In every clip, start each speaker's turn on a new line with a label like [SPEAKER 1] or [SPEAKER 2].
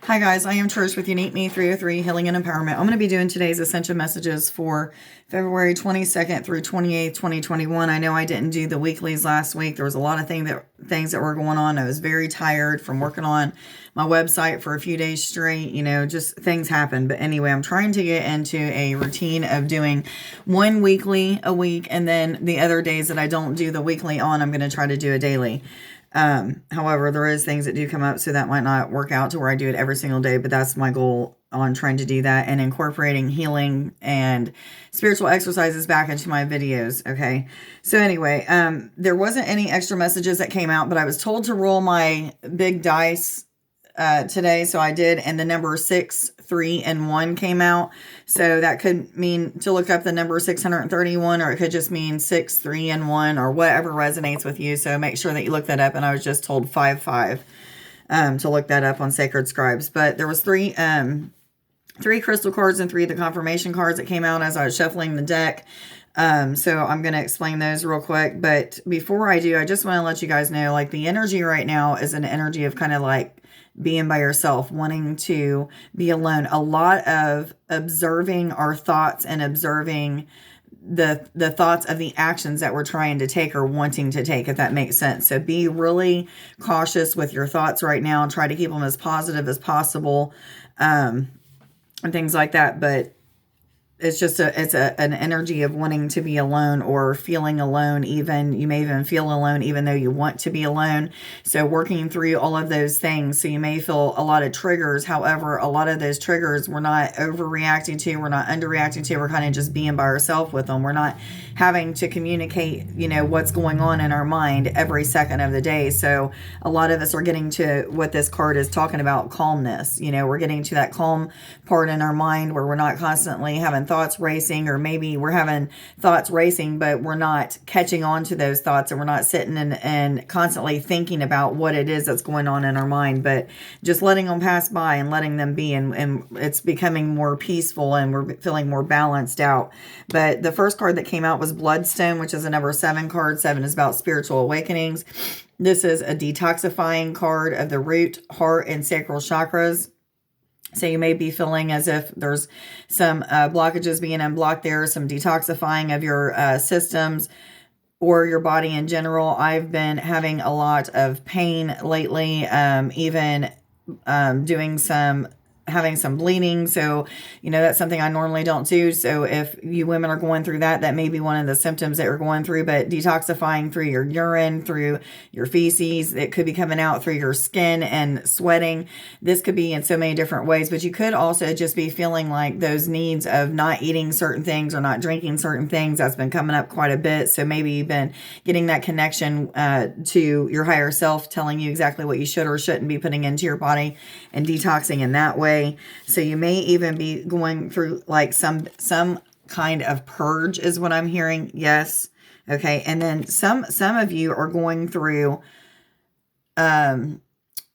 [SPEAKER 1] Hi guys, I am Trish with Unique Me 303 Healing and Empowerment. I'm going to be doing today's Ascension messages for February 22nd through 28th, 2021. I know I didn't do the weeklies last week. There was a lot of things that were going on. I was very tired from working on my website for a few days straight. You know, just things happen. But anyway, I'm trying to get into a routine of doing one weekly a week, and then the other days that I don't do the weekly on, I'm going to try to do a daily. However, there is things that do come up, so that might not work out to where I do it every single day, but that's my goal on trying to do that and incorporating healing and spiritual exercises back into my videos. Okay. So anyway, there wasn't any extra messages that came out, but I was told to roll my big dice today, so I did, and the number 6, 3, and 1 came out. So that could mean to look up the number 631, or it could just mean 6, 3, and 1, or whatever resonates with you. So make sure that you look that up. And I was just told 5, 5 to look that up on Sacred Scribes. But there was three crystal cards and 3 of the confirmation cards that came out as I was shuffling the deck. So I'm going to explain those real quick. But before I do, I just want to let you guys know, like, the energy right now is an energy of kind of like being by yourself, wanting to be alone. A lot of observing our thoughts and observing the thoughts of the actions that we're trying to take or wanting to take, if that makes sense. So be really cautious with your thoughts right now and try to keep them as positive as possible, and things like that. But it's just an energy of wanting to be alone or feeling alone. Even you may even feel alone even though you want to be alone. So working through all of those things. So you may feel a lot of triggers. However, a lot of those triggers we're not overreacting to, we're not underreacting to. We're kind of just being by ourselves with them. We're not having to communicate, you know, what's going on in our mind every second of the day. So a lot of us are getting to what this card is talking about, calmness. You know, we're getting to that calm part in our mind where we're not constantly having thoughts racing, or maybe we're having thoughts racing, but we're not catching on to those thoughts, and we're not sitting and constantly thinking about what it is that's going on in our mind, but just letting them pass by and letting them be, and it's becoming more peaceful, and we're feeling more balanced out. But the first card that came out was Bloodstone, which is a number 7 card. 7 is about spiritual awakenings. This is a detoxifying card of the root, heart, and sacral chakras. So you may be feeling as if there's some blockages being unblocked there, some detoxifying of your systems or your body in general. I've been having a lot of pain lately, even having some bleeding. So, you know, that's something I normally don't do. So if you women are going through that, that may be one of the symptoms that you're going through. But detoxifying through your urine, through your feces, it could be coming out through your skin and sweating. This could be in so many different ways. But you could also just be feeling like those needs of not eating certain things or not drinking certain things. That's been coming up quite a bit. So maybe you've been getting that connection to your higher self, telling you exactly what you should or shouldn't be putting into your body, and detoxing in that way. So you may even be going through like some kind of purge is what I'm hearing. Yes. Okay. And then some of you are going through,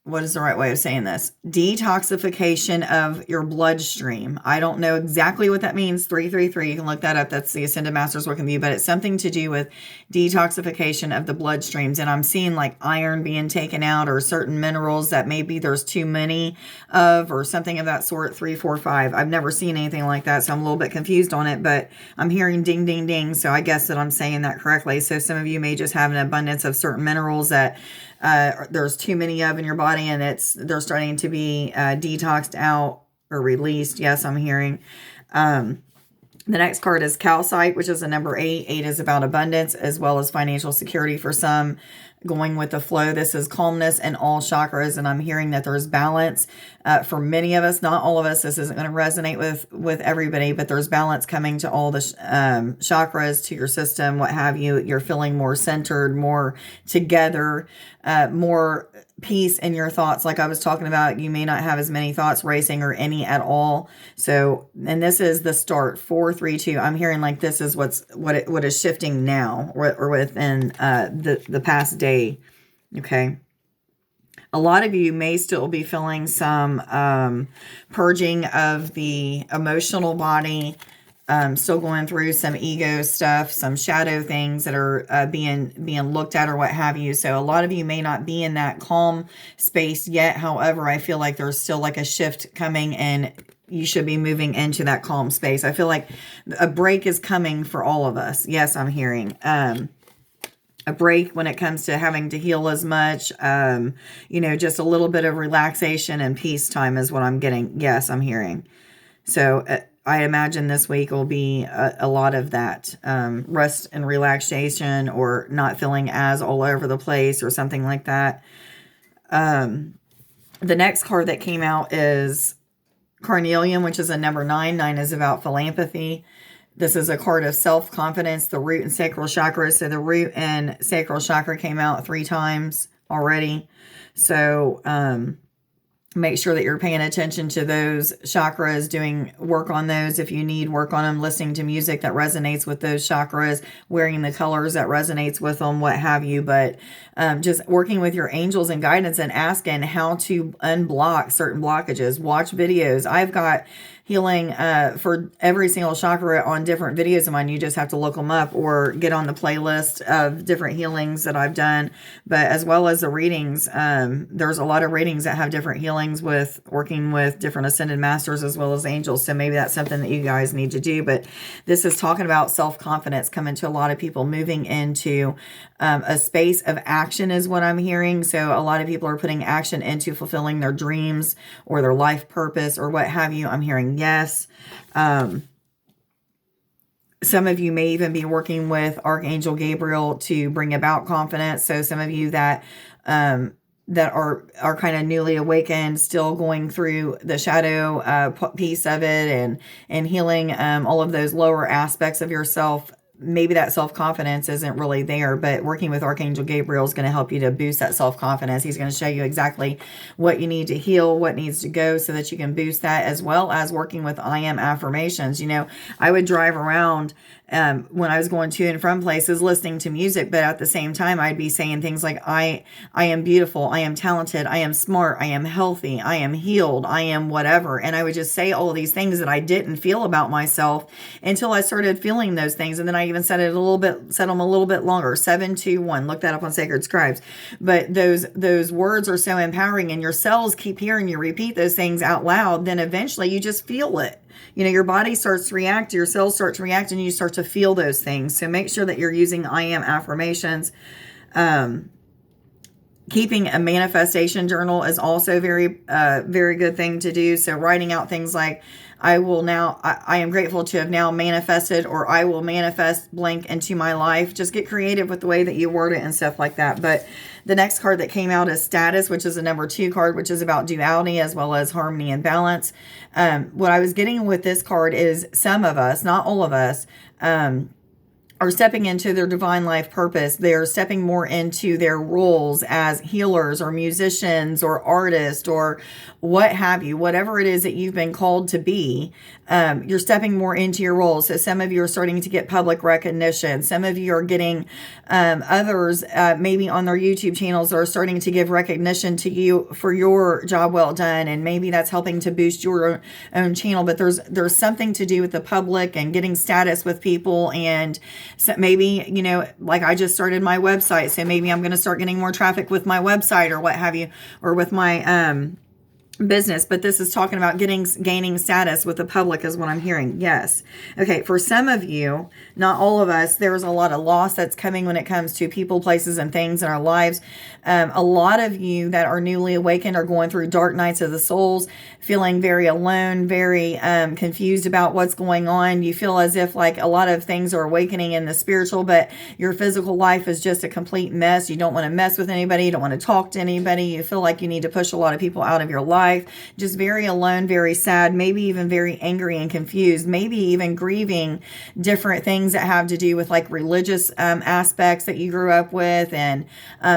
[SPEAKER 1] what is the right way of saying this? Detoxification of your bloodstream. I don't know exactly what that means. 333. You can look that up. That's the Ascended Masters working with you, but it's something to do with detoxification of the bloodstreams. And I'm seeing like iron being taken out, or certain minerals that maybe there's too many of, or something of that sort. 3, 4, 5. I've never seen anything like that, so I'm a little bit confused on it, but I'm hearing ding, ding, ding. So I guess that I'm saying that correctly. So some of you may just have an abundance of certain minerals that there's too many of in your body, and they're starting to be detoxed out or released. Yes, I'm hearing. The next card is Calcite, which is a number 8. 8 is about abundance as well as financial security for some. Going with the flow. This is calmness in all chakras, and I'm hearing that there's balance for many of us. Not all of us. This isn't going to resonate with everybody, but there's balance coming to all the chakras, to your system, what have you. You're feeling more centered, more together, more peace in your thoughts. Like I was talking about, you may not have as many thoughts racing or any at all. So, and this is the start. 4, 3, 2. I'm hearing like this is what is shifting now, or within the past day. Okay. A lot of you may still be feeling some purging of the emotional body, still going through some ego stuff, some shadow things that are being looked at or what have you. So a lot of you may not be in that calm space yet. However, I feel like there's still like a shift coming, and you should be moving into that calm space. I feel like a break is coming for all of us. Yes, I'm hearing a break when it comes to having to heal as much. Just a little bit of relaxation and peace time is what I'm getting. Yes, I'm hearing. So I imagine this week will be a lot of that rest and relaxation, or not feeling as all over the place or something like that. The next card that came out is Carnelian, which is a number 9. 9 is about philanthropy. This is a card of self-confidence, the root and sacral chakras. So the root and sacral chakra came out 3 times already. So make sure that you're paying attention to those chakras, doing work on those if you need work on them, listening to music that resonates with those chakras, wearing the colors that resonates with them, what have you. But just working with your angels and guidance and asking how to unblock certain blockages. Watch videos. I've got healing for every single chakra on different videos of mine. You just have to look them up or get on the playlist of different healings that I've done. But as well as the readings, there's a lot of readings that have different healings with working with different ascended masters as well as angels. So maybe that's something that you guys need to do. But this is talking about self-confidence coming to a lot of people, moving into a space of action is what I'm hearing. So a lot of people are putting action into fulfilling their dreams or their life purpose or what have you. I'm hearing yes. Some of you may even be working with Archangel Gabriel to bring about confidence. So some of you that are kind of newly awakened, still going through the shadow piece of it, and healing all of those lower aspects of yourself. Maybe that self-confidence isn't really there, but working with Archangel Gabriel is going to help you to boost that self-confidence. He's going to show you exactly what you need to heal, what needs to go, so that you can boost that, as well as working with I am affirmations. I would drive around when I was going to and from places listening to music, but at the same time, I'd be saying things like, I am beautiful, I am talented, I am smart, I am healthy, I am healed, I am whatever. And I would just say all of these things that I didn't feel about myself until I started feeling those things. And then I even said them a little bit longer. 721. Look that up on Sacred Scribes. But those words are so empowering, and your cells keep hearing you repeat those things out loud. Then eventually you just feel it. Your body starts to react, your cells start to react, and you start to feel those things. So make sure that you're using I am affirmations. Keeping a manifestation journal is also very good thing to do. So writing out things like, I am grateful to have now manifested, or I will manifest blank into my life. Just get creative with the way that you word it and stuff like that. But the next card that came out is Status, which is a number 2 card, which is about duality as well as harmony and balance. What I was getting with this card is some of us, not all of us, are stepping into their divine life purpose. They're stepping more into their roles as healers or musicians or artists or what have you, whatever it is that you've been called to be. You're stepping more into your roles. So some of you are starting to get public recognition. Some of you are getting others maybe on their YouTube channels are starting to give recognition to you for your job well done. And maybe that's helping to boost your own channel. But there's something to do with the public and getting status with people. And so maybe, like I just started my website. So maybe I'm going to start getting more traffic with my website or what have you, or with my business. But this is talking about gaining status with the public is what I'm hearing. Yes. Okay. For some of you, not all of us, there's a lot of loss that's coming when it comes to people, places, and things in our lives. A lot of you that are newly awakened are going through dark nights of the souls, feeling very alone, very confused about what's going on. You feel as if like a lot of things are awakening in the spiritual, but your physical life is just a complete mess. You don't want to mess with anybody. You don't want to talk to anybody. You feel like you need to push a lot of people out of your life. Just very alone, very sad, maybe even very angry and confused, maybe even grieving different things that have to do with like religious aspects that you grew up with, and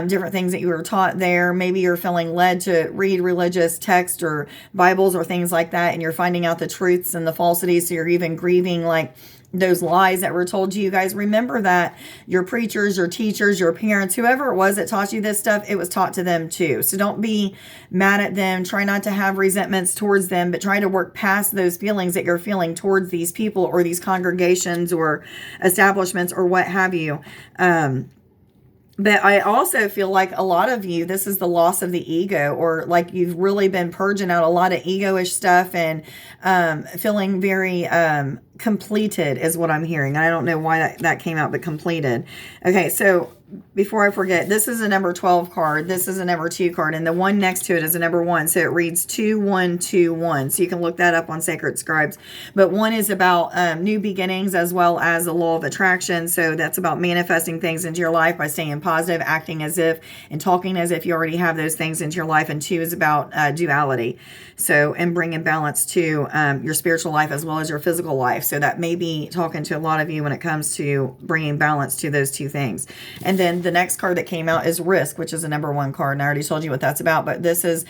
[SPEAKER 1] different things that you were taught there. Maybe you're feeling led to read religious text or Bibles or things like that, and you're finding out the truths and the falsities. So you're even grieving like those lies that were told to you guys. Remember that your preachers, your teachers, your parents, whoever it was that taught you this stuff, it was taught to them too. So don't be mad at them. Try not to have resentments towards them, but try to work past those feelings that you're feeling towards these people or these congregations or establishments or what have you. But I also feel like a lot of you, this is the loss of the ego, or like you've really been purging out a lot of ego-ish stuff and feeling very completed is what I'm hearing. I don't know why that came out, but completed. Okay, so before I forget, this is a number 12 card. This is a number 2 card, and the one next to it is a number 1. So it reads 2121. So you can look that up on Sacred Scribes. But 1 is about new beginnings as well as the law of attraction. So that's about manifesting things into your life by staying positive, acting as if, and talking as if you already have those things into your life. And 2 is about duality. So, and bringing balance to your spiritual life as well as your physical life. So that may be talking to a lot of you when it comes to bringing balance to those two things. And then the next card that came out is risk, which is a number 1 card. And I already told you what that's about, but this is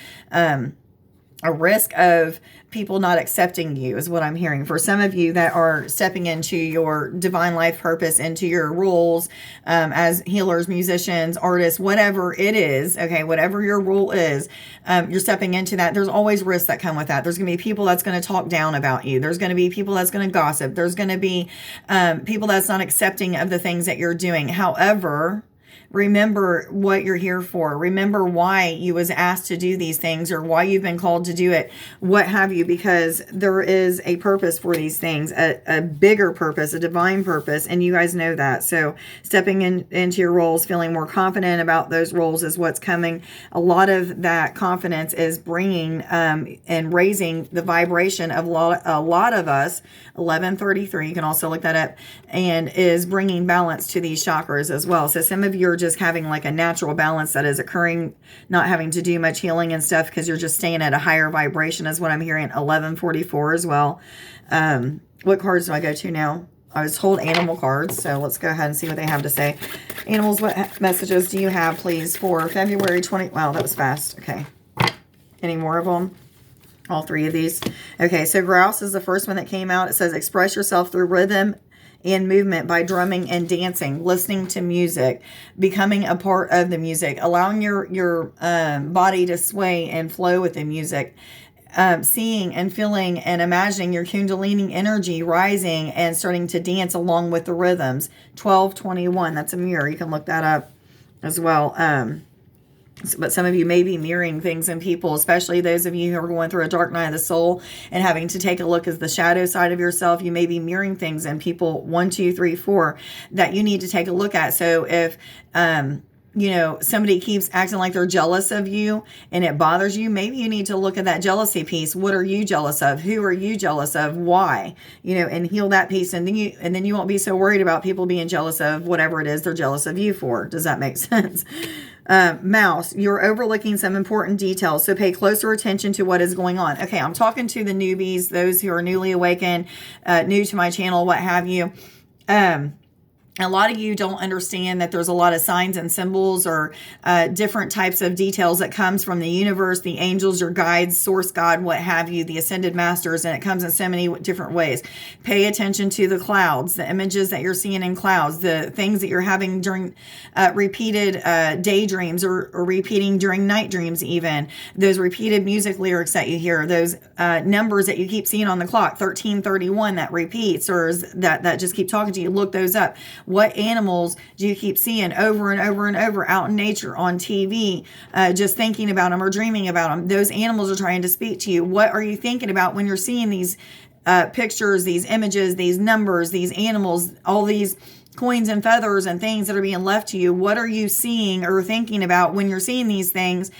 [SPEAKER 1] a risk of people not accepting you is what I'm hearing. For some of you that are stepping into your divine life purpose, into your roles as healers, musicians, artists, whatever it is, okay, whatever your role is, you're stepping into that. There's always risks that come with that. There's going to be people that's going to talk down about you. There's going to be people that's going to gossip. There's going to be people that's not accepting of the things that you're doing. However, remember what you're here for. Remember why you was asked to do these things or why you've been called to do it, what have you, because there is a purpose for these things, a bigger purpose, a divine purpose, and you guys know that. So stepping into your roles, feeling more confident about those roles is what's coming. A lot of that confidence is bringing and raising the vibration of a lot of us, 1133, you can also look that up, and is bringing balance to these chakras as well. So some of you are just having like a natural balance that is occurring, not having to do much healing and stuff because you're just staying at a higher vibration is what I'm hearing. 1144 as well. What cards do I go to now? I was told animal cards, so let's go ahead and see what they have to say. Animals, what messages do you have, please, for February 20? Wow, that was fast. Okay. Any more of them? All 3 of these. Okay, so grouse is the first one that came out. It says express yourself through rhythm and movement by drumming and dancing, listening to music, becoming a part of the music, allowing your body to sway and flow with the music, seeing and feeling and imagining your kundalini energy rising and starting to dance along with the rhythms. 1221, that's a mirror. You can look that up as well. But some of you may be mirroring things in people, especially those of you who are going through a dark night of the soul and having to take a look at the shadow side of yourself. You may be mirroring things in people 1, 2, 3, 4 that you need to take a look at. So if, somebody keeps acting like they're jealous of you and it bothers you, maybe you need to look at that jealousy piece. What are you jealous of? Who are you jealous of? Why? And heal that piece. And then you won't be so worried about people being jealous of whatever it is they're jealous of you for. Does that make sense? Mouse, you're overlooking some important details, so pay closer attention to what is going on. Okay, I'm talking to the newbies, those who are newly awakened, new to my channel, what have you. A lot of you don't understand that there's a lot of signs and symbols or different types of details that comes from the universe, the angels, your guides, source God, what have you, the ascended masters, and it comes in so many different ways. Pay attention to the clouds, the images that you're seeing in clouds, the things that you're having during repeated daydreams or repeating during night dreams even, those repeated music lyrics that you hear, those numbers that you keep seeing on the clock, 1331 that repeats or that just keep talking to you. Look those up. What animals do you keep seeing over and over and over out in nature, on TV, just thinking about them or dreaming about them? Those animals are trying to speak to you. What are you thinking about when you're seeing these pictures, these images, these numbers, these animals, all these coins and feathers and things that are being left to you? What are you seeing or thinking about when you're seeing these things?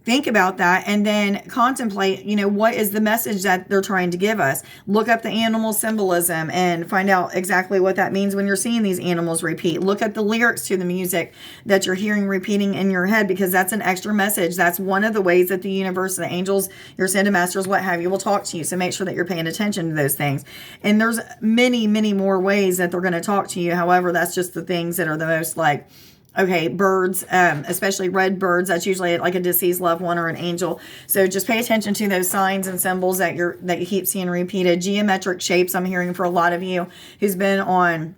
[SPEAKER 1] Think about that and then contemplate, what is the message that they're trying to give us? Look up the animal symbolism and find out exactly what that means when you're seeing these animals repeat. Look at the lyrics to the music that you're hearing repeating in your head, because that's an extra message. That's one of the ways that the universe, the angels, your ascended masters, what have you, will talk to you. So make sure that you're paying attention to those things. And there's many, many more ways that they're going to talk to you. However, that's just the things that are the most Okay, birds, especially red birds, that's usually like a deceased loved one or an angel. So just pay attention to those signs and symbols that you keep seeing repeated. Geometric shapes, I'm hearing for a lot of you who's been on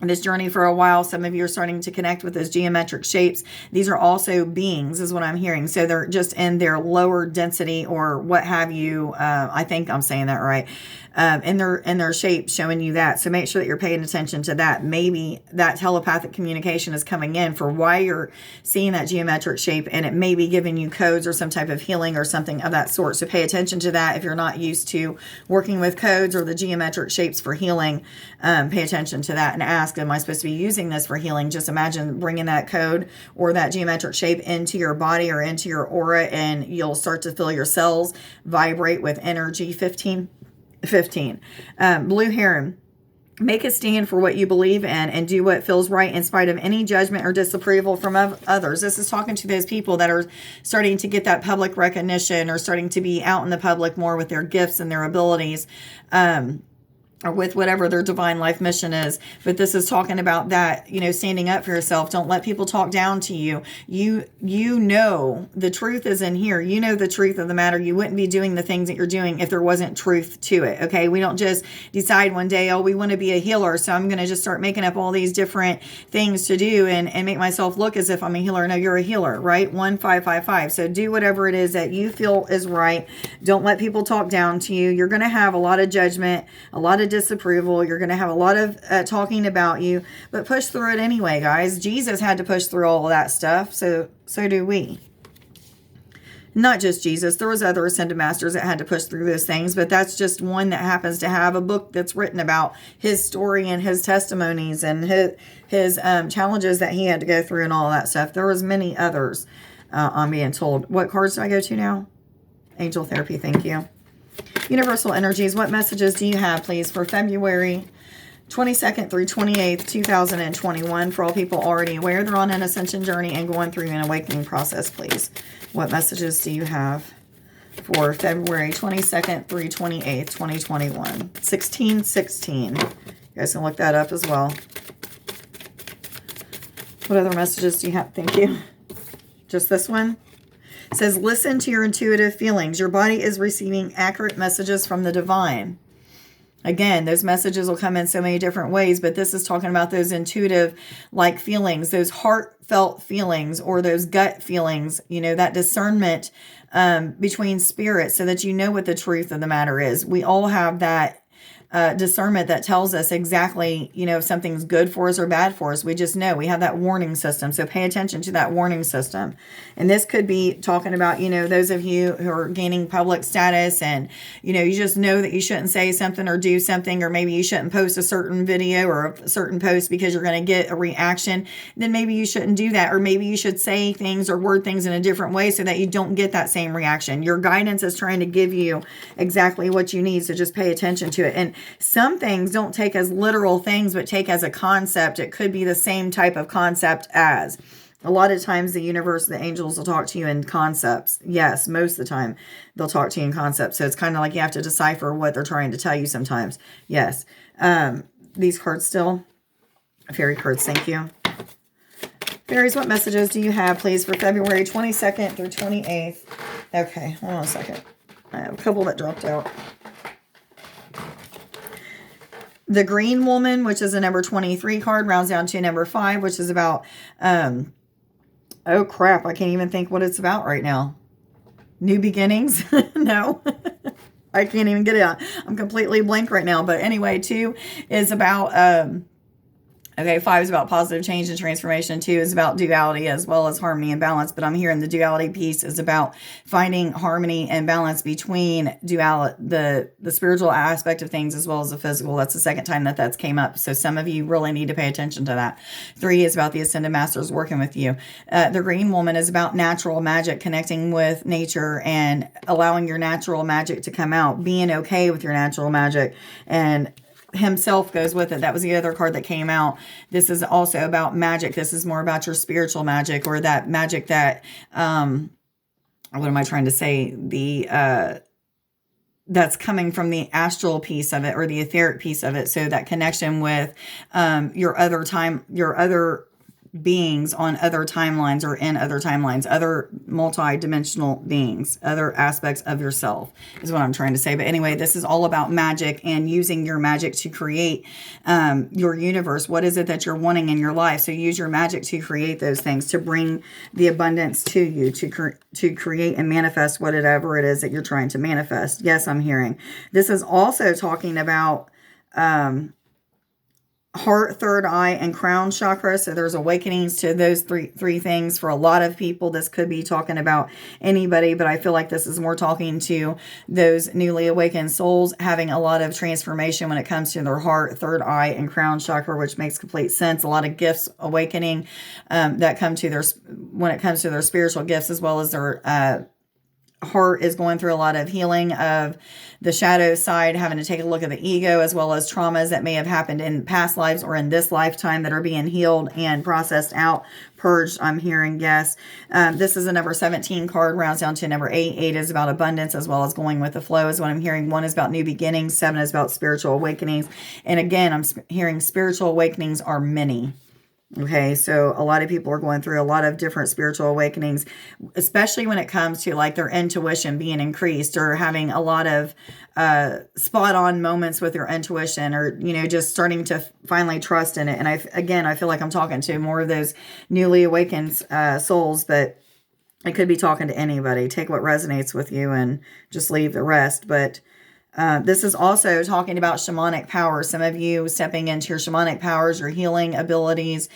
[SPEAKER 1] this journey for a while. Some of you are starting to connect with those geometric shapes. These are also beings, is what I'm hearing. So they're just in their lower density or what have you. I think I'm saying that right. In their shape, showing you that. So make sure that you're paying attention to that. Maybe that telepathic communication is coming in for why you're seeing that geometric shape, and it may be giving you codes or some type of healing or something of that sort. So pay attention to that. If you're not used to working with codes or the geometric shapes for healing, pay attention to that and ask, am I supposed to be using this for healing? Just imagine bringing that code or that geometric shape into your body or into your aura, and you'll start to feel your cells vibrate with energy. 15. Blue Heron. Make a stand for what you believe in and do what feels right in spite of any judgment or disapproval from others. This is talking to those people that are starting to get that public recognition or starting to be out in the public more with their gifts and their abilities. Or with whatever their divine life mission is. But this is talking about that, standing up for yourself. Don't let people talk down to you. You know the truth is in here. You know the truth of the matter. You wouldn't be doing the things that you're doing if there wasn't truth to it. Okay. We don't just decide one day, oh, we want to be a healer, so I'm going to just start making up all these different things to do and make myself look as if I'm a healer. No, you're a healer, right? 1555. So do whatever it is that you feel is right. Don't let people talk down to you. You're going to have a lot of judgment, a lot of disapproval. You're going to have a lot of talking about you, but push through it anyway, guys. Jesus had to push through all of that stuff. So do we. Not just Jesus. There was other ascended masters that had to push through those things, but that's just one that happens to have a book that's written about his story and his testimonies and his challenges that he had to go through and all that stuff. There was many others, I'm being told. What cards do I go to now? Angel Therapy. Thank you. Universal Energies, what messages do you have, please, for February 22nd through 28th, 2021? For all people already aware, they're on an ascension journey and going through an awakening process, please. What messages do you have for February 22nd through 28th, 2021? 1616. You guys can look that up as well. What other messages do you have? Thank you. Just this one? It says, listen to your intuitive feelings. Your body is receiving accurate messages from the divine. Again, those messages will come in so many different ways, but this is talking about those intuitive like feelings, those heartfelt feelings or those gut feelings, that discernment between spirits so that you know what the truth of the matter is. We all have that discernment that tells us exactly, if something's good for us or bad for us. We just know. We have that warning system. So pay attention to that warning system. And this could be talking about, those of you who are gaining public status and, you just know that you shouldn't say something or do something, or maybe you shouldn't post a certain video or a certain post because you're going to get a reaction. Then maybe you shouldn't do that. Or maybe you should say things or word things in a different way so that you don't get that same reaction. Your guidance is trying to give you exactly what you need. So just pay attention to it. And some things don't take as literal things, but take as a concept. It could be the same type of concept as. A lot of times the universe, the angels will talk to you in concepts. Yes, most of the time they'll talk to you in concepts. So it's kind of like you have to decipher what they're trying to tell you sometimes. Yes. These cards still. Fairy cards, thank you. Fairies, what messages do you have, please, for February 22nd through 28th? Okay, hold on a second. I have a couple that dropped out. The Green Woman, which is a number 23 card, rounds down to number 5, which is about, oh crap, I can't even think what it's about right now. New beginnings? No, I can't even get it out. I'm completely blank right now. But anyway, 2 is about, okay, 5 is about positive change and transformation. 2 is about duality as well as harmony and balance. But I'm hearing the duality piece is about finding harmony and balance between the spiritual aspect of things as well as the physical. That's the second time that's came up. So some of you really need to pay attention to that. 3 is about the Ascended Masters working with you. The Green Woman is about natural magic, connecting with nature and allowing your natural magic to come out, being okay with your natural magic, and himself goes with it. That was the other card that came out. This is also about magic. This is more about your spiritual magic, or that magic that, what am I trying to say? That's coming from the astral piece of it or the etheric piece of it. So that connection with, your other beings on other timelines or in other timelines, other multi-dimensional beings, other aspects of yourself is what I'm trying to say. But anyway, this is all about magic and using your magic to create your universe. What is it that you're wanting in your life? So use your magic to create those things, to bring the abundance to you, to create and manifest whatever it is that you're trying to manifest. Yes, I'm hearing. This is also talking about heart, third eye, and crown chakra. So there's awakenings to those three things for a lot of people. This could be talking about anybody, but I feel like this is more talking to those newly awakened souls having a lot of transformation when it comes to their heart, third eye, and crown chakra, which makes complete sense. A lot of gifts awakening that come to when it comes to their spiritual gifts, as well as their heart is going through a lot of healing of the shadow side, having to take a look at the ego, as well as traumas that may have happened in past lives or in this lifetime that are being healed and processed out, purged. I'm hearing yes. This is a number 17 card, rounds down to number 8. 8 is about abundance, as well as going with the flow is what I'm hearing. 1 is about new beginnings. 7 is about spiritual awakenings. And again, I'm hearing spiritual awakenings are many. Okay, so a lot of people are going through a lot of different spiritual awakenings, especially when it comes to like their intuition being increased, or having a lot of spot on moments with your intuition, or, you know, just starting to finally trust in it. And I feel like I'm talking to more of those newly awakened souls, but I could be talking to anybody. Take what resonates with you and just leave the rest. But this is also talking about shamanic powers. Some of you stepping into your shamanic powers, your healing abilities,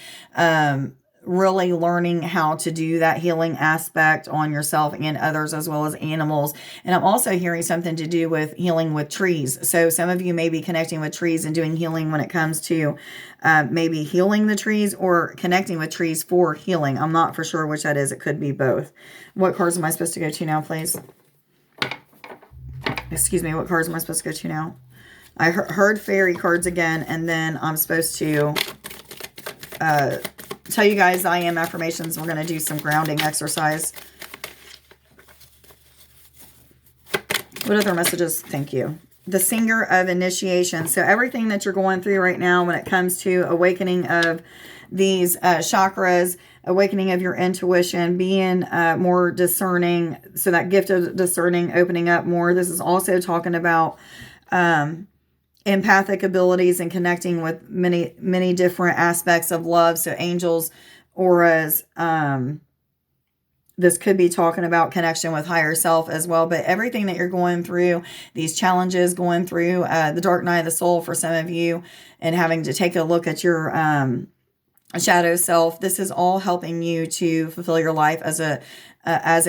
[SPEAKER 1] really learning how to do that healing aspect on yourself and others, as well as animals. And I'm also hearing something to do with healing with trees. So some of you may be connecting with trees and doing healing when it comes to maybe healing the trees or connecting with trees for healing. I'm not for sure which that is. It could be both. What cards am I supposed to go to now, please? Excuse me, what cards am I supposed to go to now? I heard fairy cards again, and then I'm supposed to tell you guys I am affirmations. We're going to do some grounding exercise. What other messages? Thank you. The Singer of Initiation. So everything that you're going through right now when it comes to awakening of these chakras, awakening of your intuition, being more discerning. So that gift of discerning, opening up more. This is also talking about empathic abilities and connecting with many, many different aspects of love. So angels, auras, this could be talking about connection with higher self as well. But everything that you're going through, these challenges, going through the dark night of the soul for some of you, and having to take a look at your shadow self, this is all helping you to fulfill your life as a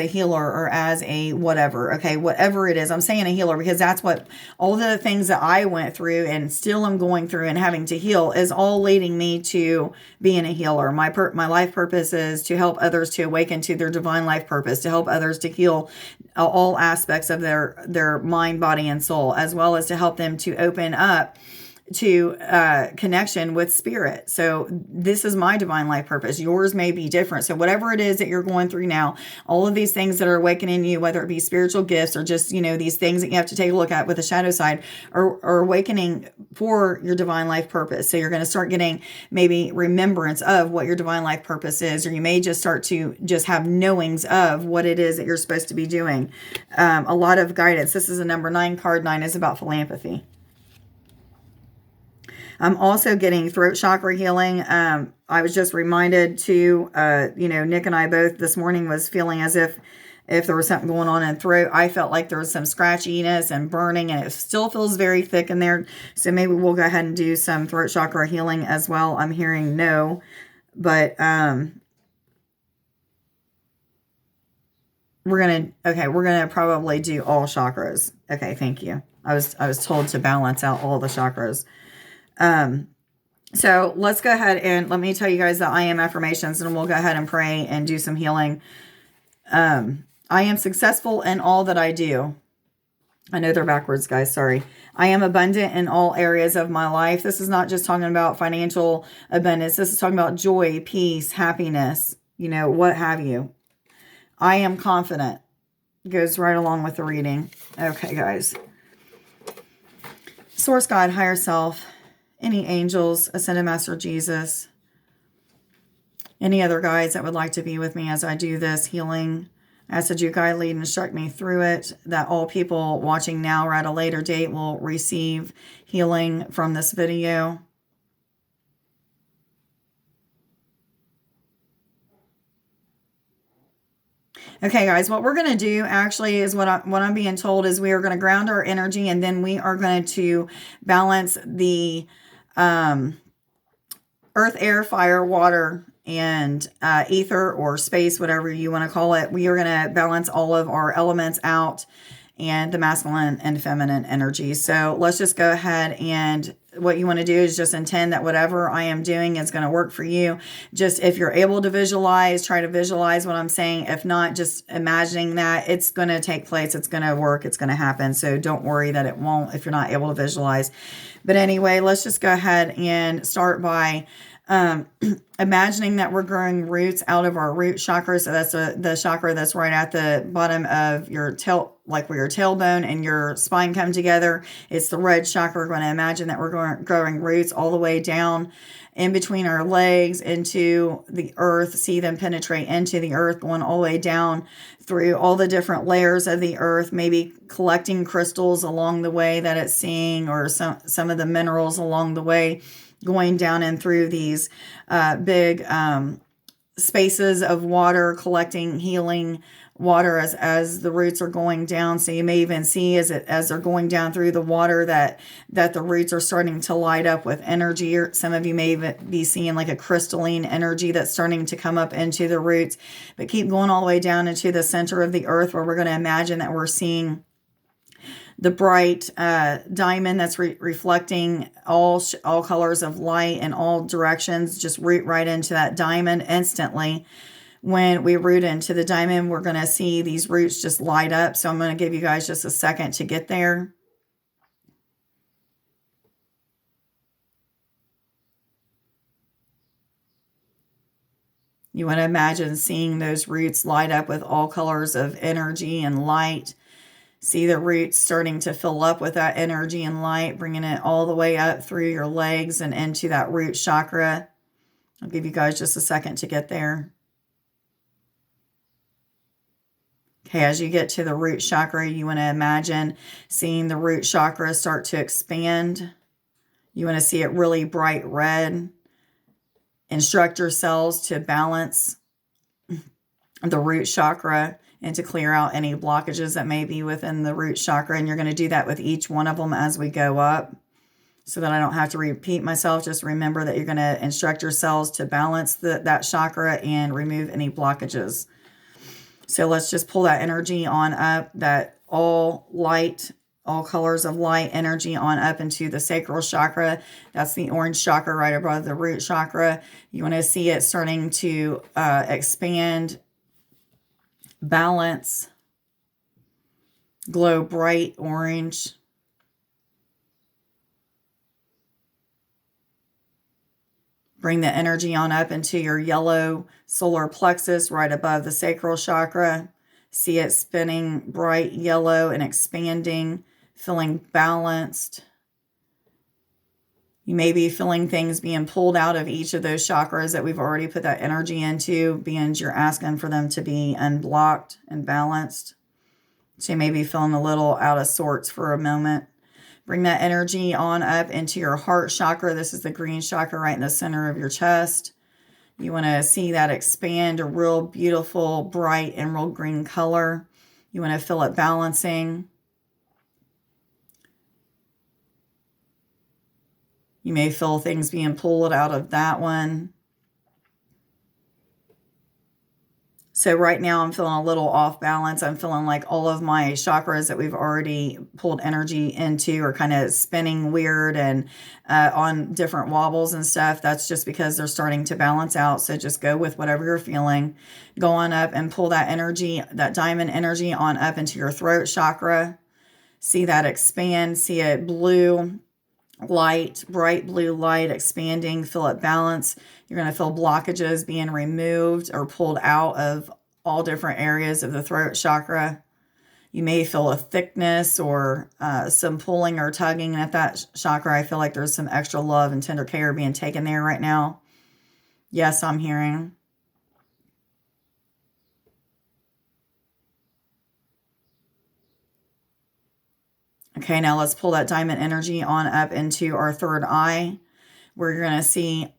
[SPEAKER 1] healer, or as a whatever. Okay, whatever it is. I'm saying a healer because that's what all the things that I went through and still am going through and having to heal is all leading me to being a healer. My life purpose is to help others to awaken to their divine life purpose, to help others to heal all aspects of their mind, body, and soul, as well as to help them to open up to connection with spirit. So this is my divine life purpose. Yours may be different. So whatever it is that you're going through now, all of these things that are awakening you, whether it be spiritual gifts or just, you know, these things that you have to take a look at with the shadow side, are awakening for your divine life purpose. So you're going to start getting maybe remembrance of what your divine life purpose is, or you may just start to just have knowings of what it is that you're supposed to be doing. A lot of guidance. This is a number 9 card. 9 is about philanthropy. I'm also getting throat chakra healing. I was just reminded to, Nick and I both this morning was feeling as if there was something going on in throat. I felt like there was some scratchiness and burning, and it still feels very thick in there. So maybe we'll go ahead and do some throat chakra healing as well. I'm hearing no, but we're going to probably do all chakras. Okay, thank you. I was told to balance out all the chakras. So let's go ahead and let me tell you guys the I am affirmations, and we'll go ahead and pray and do some healing. I am successful in all that I do. I know they're backwards, guys. Sorry. I am abundant in all areas of my life. This is not just talking about financial abundance. This is talking about joy, peace, happiness, what have you. I am confident. Goes right along with the reading. Okay, guys. Source God, higher self, any angels, Ascended Master Jesus, Any other guides that would like to be with me as I do this healing, I ask that you guide, lead, and instruct me through it, that all people watching now or at a later date will receive healing from this video. Okay, guys, what we're going to do actually is what I'm being told is we are going to ground our energy, and then we are going to balance the earth, air, fire, water, and ether or space, whatever you want to call it. We are going to balance all of our elements out and the masculine and feminine energy. So let's just go ahead, and what you want to do is just intend that whatever I am doing is going to work for you. Just if you're able to visualize, try to visualize what I'm saying. If not, just imagining that it's going to take place. It's going to work. It's going to happen. So don't worry that it won't if you're not able to visualize. But anyway, let's just go ahead and start by imagining that we're growing roots out of our root chakra. So that's the chakra that's right at the bottom of your tail, like where your tailbone and your spine come together. It's the red chakra. We're going to imagine that we're growing roots all the way down in between our legs into the earth. See them penetrate into the earth, going all the way down through all the different layers of the earth, maybe collecting crystals along the way that it's seeing, or some of the minerals along the way, going down and through these big spaces of water, collecting healing water as the roots are going down. So you may even see as they're going down through the water that the roots are starting to light up with energy. Or some of you may even be seeing like a crystalline energy that's starting to come up into the roots. But keep going all the way down into the center of the earth, where we're going to imagine that we're seeing the bright diamond that's reflecting all colors of light in all directions. Just root right into that diamond instantly. When we root into the diamond, we're going to see these roots just light up. So I'm going to give you guys just a second to get there. You want to imagine seeing those roots light up with all colors of energy and light. See the roots starting to fill up with that energy and light, bringing it all the way up through your legs and into that root chakra. I'll give you guys just a second to get there. Okay, as you get to the root chakra, you want to imagine seeing the root chakra start to expand. You want to see it really bright red. Instruct yourselves to balance the root chakra and to clear out any blockages that may be within the root chakra. And you're going to do that with each one of them as we go up, so that I don't have to repeat myself. Just remember that you're going to instruct yourselves to balance that chakra and remove any blockages. So let's just pull that energy on up, that all light, all colors of light energy on up into the sacral chakra. That's the orange chakra right above the root chakra. You want to see it starting to expand, balance, glow bright orange. Bring the energy on up into your yellow solar plexus right above the sacral chakra. See it spinning bright yellow and expanding, feeling balanced. You may be feeling things being pulled out of each of those chakras that we've already put that energy into, being you're asking for them to be unblocked and balanced. So you may be feeling a little out of sorts for a moment. Bring that energy on up into your heart chakra. This is the green chakra right in the center of your chest. You want to see that expand, a real beautiful, bright emerald green color. You want to feel it balancing. You may feel things being pulled out of that one. So right now I'm feeling a little off balance. I'm feeling like all of my chakras that we've already pulled energy into are kind of spinning weird and on different wobbles and stuff. That's just because they're starting to balance out. So just go with whatever you're feeling. Go on up and pull that energy, that diamond energy on up into your throat chakra. See that expand. See it blue light, bright blue light expanding. Feel it balance. You're going to feel blockages being removed or pulled out of all different areas of the throat chakra. You may feel a thickness or some pulling or tugging at that chakra. I feel like there's some extra love and tender care being taken there right now. Yes, I'm hearing. Okay, now let's pull that diamond energy on up into our third eye, where you're going to see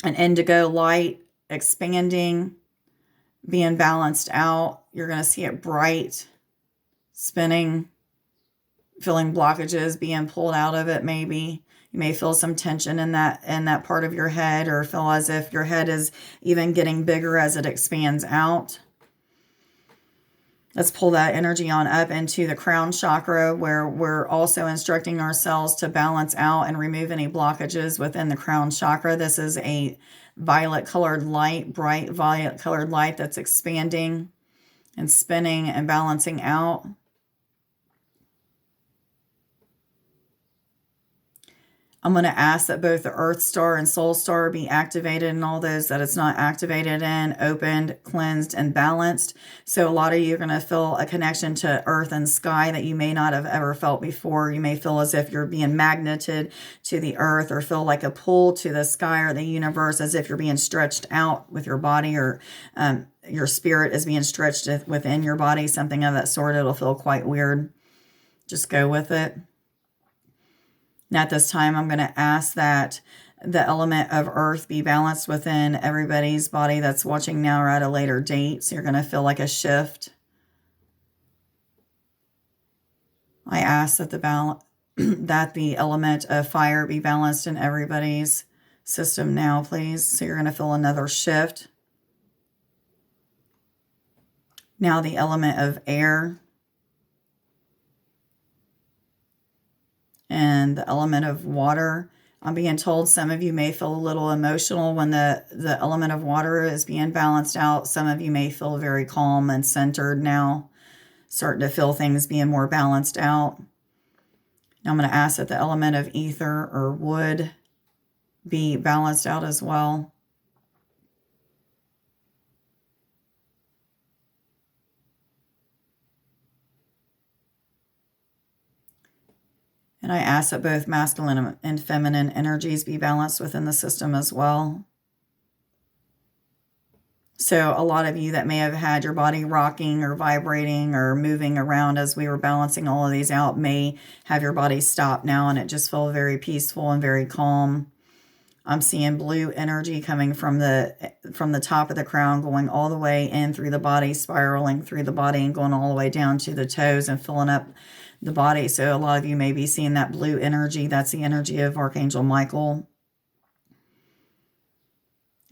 [SPEAKER 1] an indigo light expanding, being balanced out. You're going to see it bright, spinning, feeling blockages being pulled out of it maybe. You may feel some tension in that part of your head, or feel as if your head is even getting bigger as it expands out. Let's pull that energy on up into the crown chakra, where we're also instructing ourselves to balance out and remove any blockages within the crown chakra. This is a violet colored light, bright violet colored light that's expanding and spinning and balancing out. I'm going to ask that both the Earth Star and Soul Star be activated, and all those that it's not activated in, opened, cleansed, and balanced. So a lot of you are going to feel a connection to Earth and sky that you may not have ever felt before. You may feel as if you're being magneted to the Earth, or feel like a pull to the sky or the universe, as if you're being stretched out with your body, or your spirit is being stretched within your body, something of that sort. It'll feel quite weird. Just go with it. Now at this time, I'm going to ask that the element of earth be balanced within everybody's body that's watching now or at a later date. So you're going to feel like a shift. I ask that that the element of fire be balanced in everybody's system now, please. So you're going to feel another shift. Now the element of air and the element of water. I'm being told some of you may feel a little emotional when the element of water is being balanced out. Some of you may feel very calm and centered now, starting to feel things being more balanced out. Now I'm going to ask that the element of ether or wood be balanced out as well. And I ask that both masculine and feminine energies be balanced within the system as well. So a lot of you that may have had your body rocking or vibrating or moving around as we were balancing all of these out may have your body stop now, and it just feel very peaceful and very calm. I'm seeing blue energy coming from the top of the crown, going all the way in through the body, spiraling through the body and going all the way down to the toes and filling up the body. So a lot of you may be seeing that blue energy. That's the energy of Archangel Michael.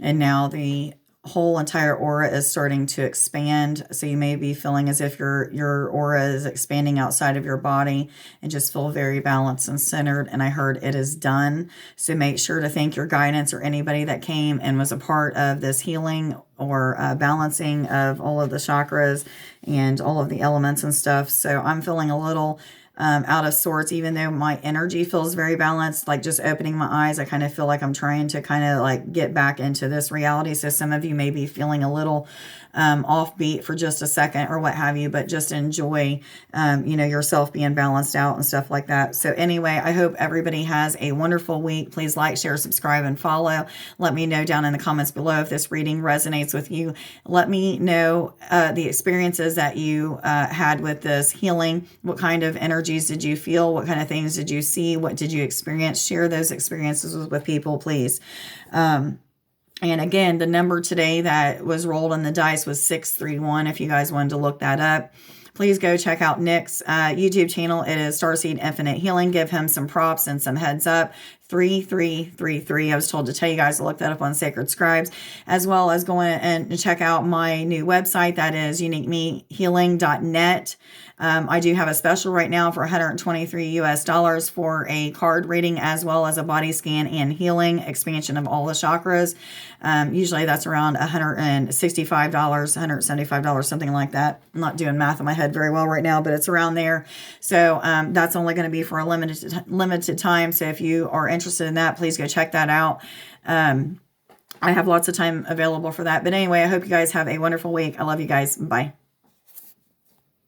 [SPEAKER 1] And now the whole entire aura is starting to expand. So you may be feeling as if your aura is expanding outside of your body, and just feel very balanced and centered. And I heard it is done. So make sure to thank your guidance or anybody that came and was a part of this healing or balancing of all of the chakras and all of the elements and stuff. So I'm feeling a little out of sorts, even though my energy feels very balanced. Like just opening my eyes, I kind of feel like I'm trying to kind of like get back into this reality. So some of you may be feeling a little offbeat for just a second or what have you, but just enjoy, yourself being balanced out and stuff like that. So anyway, I hope everybody has a wonderful week. Please like, share, subscribe, and follow. Let me know down in the comments below if this reading resonates with you. Let me know the experiences that you had with this healing. What kind of energies did you feel? What kind of things did you see? What did you experience? Share those experiences with people, please. And again, the number today that was rolled on the dice was 631. If you guys wanted to look that up, please go check out Nick's YouTube channel. It is Starseed Infinite Healing. Give him some props and some heads up. 3333. I was told to tell you guys to look that up on Sacred Scribes, as well as going and check out my new website. That is uniquemehealing.net. I do have a special right now for $123 for a card reading, as well as a body scan and healing expansion of all the chakras. Usually that's around $165, $175, something like that. I'm not doing math in my head very well right now, but it's around there. So that's only going to be for a limited time. So if you are interested in that, please go check that out. I have lots of time available for that. But anyway, I hope you guys have a wonderful week. I love you guys. Bye.